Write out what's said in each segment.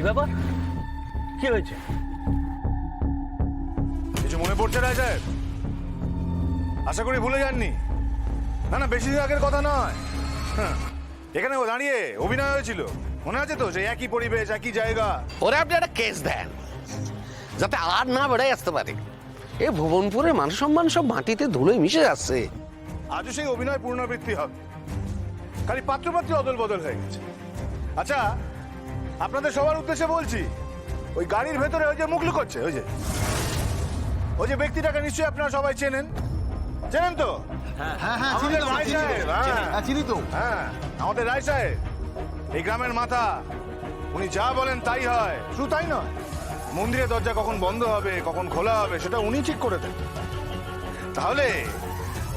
ব্যাপার? কি হয়েছে? কিছু মনে পড়ছে রায় সাহেব? আশা করি ভুলে যাননি। না না, বেশি দিন আগের কথা নয়। হ্যাঁ, এখানে ও দাঁড়িয়ে অভিনয় হয়েছিল, মনে আছে তো? সেই একই পরিবেশ, একই জায়গা। ওরা আপনি একটা কেস দেন যাতে আর না বেড়াই আসতে পারে। এই ভুবনপুরের মান সম্মান সব মাটিতে ধুলোয় মিশে যাচ্ছে। আজও সেই অভিনয় পুনরাবৃত্তি হবে, খালি পাত্রপাত্রী অদল বদল হয়ে গেছে। আচ্ছা, আপনাদের সবার উদ্দেশ্যে বলছি, ওই গাড়ির ভেতরে ওই যে মুখ লুকোচ্ছে, ওই যে ব্যক্তিটাকে নিশ্চয়ই আপনারা সবাই চেনেন। চেনেন তো? আমাদের রায় সাহেব। হ্যাঁ, আমাদের রায় সাহেব এই গ্রামের মাথা। উনি যা বলেন তাই হয়। শুধু তাই নয়, মন্দিরের দরজা কখন বন্ধ হবে, কখন খোলা হবে, সেটা উনি ঠিক করে দেন। তাহলে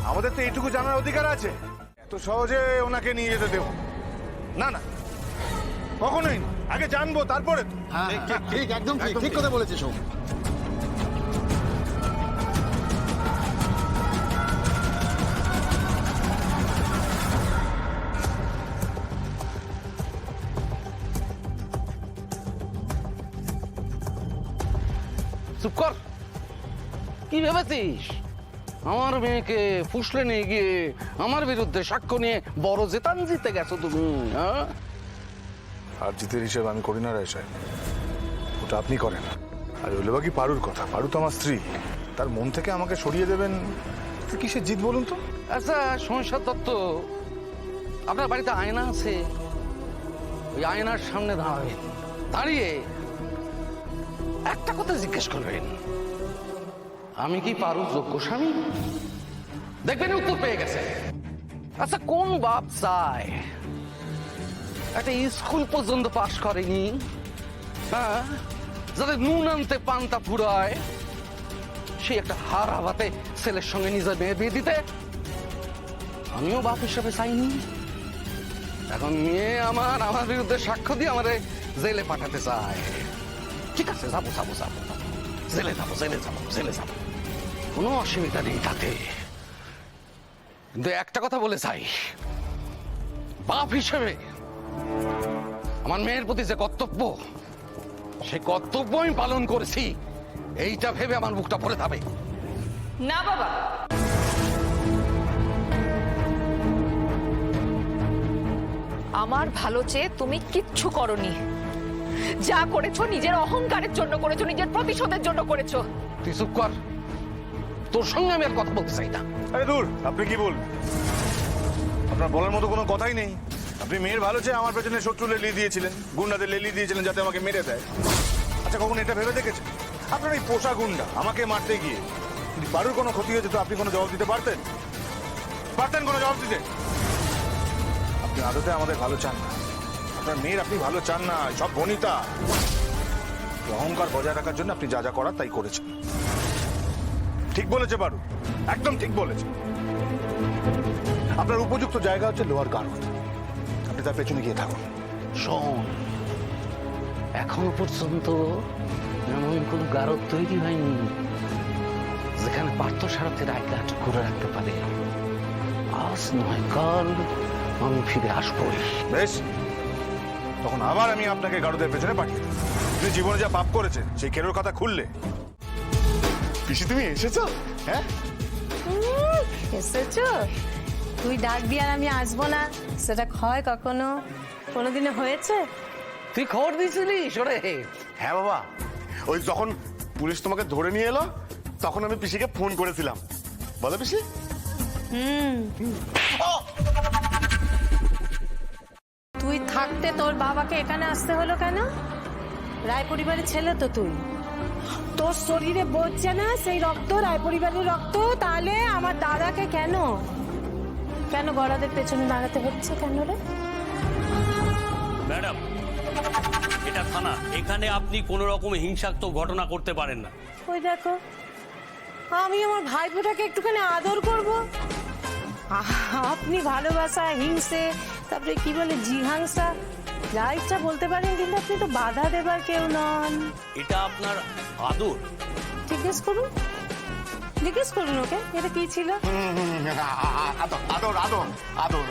আমাদের তো এইটুকু জানার অধিকার আছে। এত সহজে ওনাকে নিয়ে যেতে দেব না। না, কখনোই না। আগে জানবো, তারপরে তো। ঠিক, একদম ঠিক, ঠিক কথা বলেছিস। চুপ কর। কি ভেবেছিস আমার মেয়েকে ফুসলে নিয়ে গিয়ে আমার বিরুদ্ধে সাক্ষ্য নিয়ে বড় জেতান জিতে গেছো তুমি? হ্যাঁ, আর জিতের হিসেব আমি করি না রায় সাহেব, ওটা আপনি করেন। আর হলো বাকি পারুর কথা। পারু তো আমার স্ত্রী, তার মন থেকে আমাকে সরিয়ে দেবেন, কিসের জিত বলুন তো? আচ্ছা সংসার দত্ত, আপনার বাড়িতে আয়না আছে, ওই আয়নার সামনে দাঁড়াবেন, দাঁড়িয়ে একটা কথা জিজ্ঞেস করবেন, আমি কি পারু যোগ্য স্বামী? দেখবেন উত্তর পেয়ে গেছে। আচ্ছা, কোন বাপ চায় একটা স্কুল পর্যন্ত পাশ করেনি, হ্যাঁ, যাতে নুন আনতে পান্তা ফুরায়, সে একটা হার হাবাতে ছেলের সঙ্গে নিজের মেয়ে বিয়ে দিতে? আমিও বাপ হিসেবে চাইনি। এখন মেয়ে আমার বিরুদ্ধে সাক্ষ্য দিয়ে আমারে জেলে পাঠাতে চায়। ঠিক আছে, যাবো, জেলে যাবো, কোনো অসুবিধা নেই তাতে। কিন্তু একটা কথা বলে চাই, বাপ হিসেবে আমার মেয়ের প্রতি যে কর্তব্য, সে কর্তব্য আমি পালন করেছি, এইটা ভেবে আমার বুকটা ভরে যাবে। না বাবা, আমার ভালো চেয়ে তুমি কিচ্ছু করনি। যা করেছো নিজের অহংকারের জন্য করেছো, নিজের প্রতিশোধের জন্য করেছো। তুই চুপ কর, তোর সঙ্গে আমি আর কথা বলতে চাই না। আরে দূর, আপনি কি বলবেন? আপনার বলার মতো কোনো কথাই নেই। আপনি মেয়ের ভালো চেয়ে আমার পেছনে শত্রু লেলিয়ে দিয়েছিলেন, গুন্ডাদের লেলিয়ে দিয়েছিলেন যাতে আমাকে মেরে দেয়। আচ্ছা, কখন এটা ভেবে দেখেছেন আপনার এই পোষা গুন্ডা আমাকে মারতে গিয়ে বাড়ুর কোনো ক্ষতি হয়েছে তো আপনি কোনো জবাব দিতে পারতেন? কোনো জবাব দিতে? আপনি আদতে আমাদের ভালো চান না, আপনার মেয়ের আপনি ভালো চান না, সব বনিতা। অহংকার বজায় রাখার জন্য আপনি যা যা করার তাই করেছেন। ঠিক বলেছে বাড়ু, একদম ঠিক বলেছে। আপনার উপযুক্ত জায়গা হচ্ছে লোহার গার্ড, আপনি তার পেছনে গিয়ে থাকুন। শোন, এখনো পর্যন্ত এমন কোন গারদ তৈরি হয়নি যেখানে পার্থ সারথীর আইকাট করে রাখতে পারে। আজ নয় কাল আমি ফিরে আসবোই। বেশ, তখন আবার আমি আপনাকে গারদের পেছনে পাঠিয়ে দেব। আপনি জীবনে যা পাপ করেছেন সেই কেরোর কথা খুললে। পিসি, তুমি এসেছো? হ্যাঁ, এসেছো? তুই ডাকবি আর আমি আসবো না, সেটা হয় কখনো? কোনোদিনে হয়েছে? তুই খবর দিয়েছিলিস ওরে? হ্যাঁ বাবা, ওই যখন পুলিশ তোমাকে ধরে নিয়ে এলো তখন আমি পিসিকে ফোন করেছিলাম। বলো পিসি। তুই থাকতে তোর বাবাকে এখানে আসতে হলো কেন? রায় পরিবারের ছেলে তো তুই, তোর শরীরে বসছে না সেই রক্ত, রায় পরিবারের রক্ত। তাহলে আমার দাদাকে কেন গড়াদের পেছনে দাঁড়াতে হচ্ছে কেন রে? ম্যাডাম, এটা থানা, এখানে আপনি কোনো রকম হিংসাত্মক ঘটনা করতে পারেন না। ওই দেখো, আমি আমার ভাইপোটাকে একটুখানি আদর করব, আপনি ভালোবাসা, হিংসে, তারপরে কি বলে জিহাংসা, যা ইচ্ছা বলতে পারেন, কিন্তু আপনি তো বাধা দেবার কেউ নন। এটা আপনার আদর? জিজ্ঞেস করুন ওকে, এটা কি ছিল? আদর আদর আদর আদর।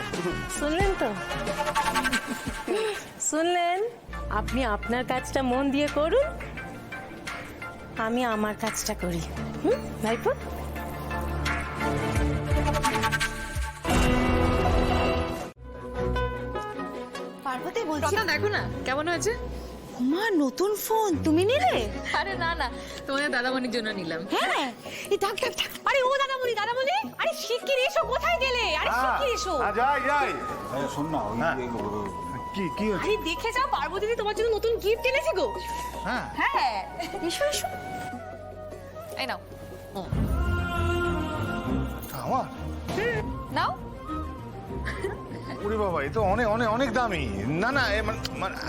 শুনলেন তো? শুনলেন, আপনি আপনার কাজটা মন দিয়ে করুন, আমি আমার কাজটা করি। ভাইপো, পার্বতী বলছি, দেখো না কেমন হয়েছে। মা নতুন ফোন তুমি নিলে? আরে না না, তোমাদের দাদামণির জন্য নিলাম। হ্যাঁ, এই ডাক ডাক ডাক। আরে ও দাদামণি, দাদামণি, আরে শিগগির এসো, কোথায় গেলে? আরে শিগগির এসো। যাই যাই। শোন না কি কি হচ্ছে? আরে দেখে যাও, পার্বতী দি তোমার জন্য নতুন গিফট এনেছে গো। হ্যাঁ হ্যাঁ, এসো এসো। এই নাও আমার নাও। ওরে বাবা, এ তো অনেক অনেক অনেক দামি। না না,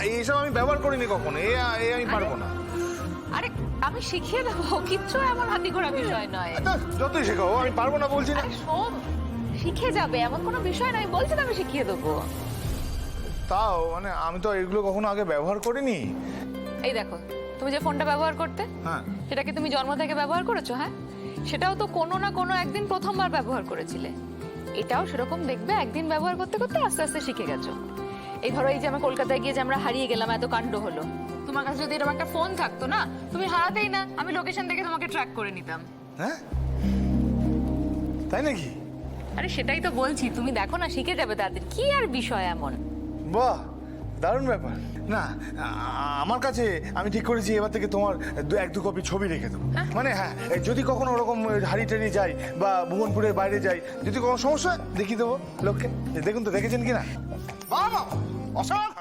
এইসব আমি ব্যবহার করিনি কখনো, এ আমি পারবো না। আরে আমি শিখিয়ে দেবো, কিচ্ছু এমন হাতি ঘোড়া বিষয় নয়। যতই শেখাও, আমি পারবো না বলছি না। আরে শোন, শিখে যাবে, এমন কোনো বিষয় নয়, বলছি তো আমি শিখিয়ে দেবো। তাও আমি তো এগুলো কখনো আগে ব্যবহার করিনি। এই দেখো, তুমি যে ফোনটা ব্যবহার করতে, হ্যাঁ, সেটা কি তুমি জন্ম থেকে ব্যবহার করেছো? হ্যাঁ, সেটাও তো কোনো না কোনো একদিন প্রথমবার ব্যবহার করেছিলে। এটাও সেরকম, দেখবে একদিন ব্যবহার করতে করতে আস্তে আস্তে শিখে গেছো। এই ধরো, এই যে আমরা কলকাতায় গিয়ে যে আমরা হারিয়ে গেলাম, এত কাণ্ড হলো, তোমার কাছে যদি এরকম একটা ফোন থাকতো না, তুমি হারাতেই না, আমি লোকেশন দেখে তোমাকে ট্র্যাক করে নিতাম। হ্যাঁ, তাই নাকি? আরে সেটাই তো বলছি, তুমি দেখো না, শিখে যাবে তাদের, কি আর বিষয় এমন। বাহ, দারুণ ব্যাপার। না, আমার কাছে আমি ঠিক করেছি এবার থেকে তোমার এক দু কপি ছবি রেখে দেবো। মানে হ্যাঁ, যদি কখনো ওরকম হাড়ি টাড়ি যাই বা ভুবনপুরের বাইরে যাই, যদি কোনো সমস্যা হয় দেখিয়ে দেবো লোককে, যে দেখুন তো দেখেছেন কিনা। বাবা, অসাধারণ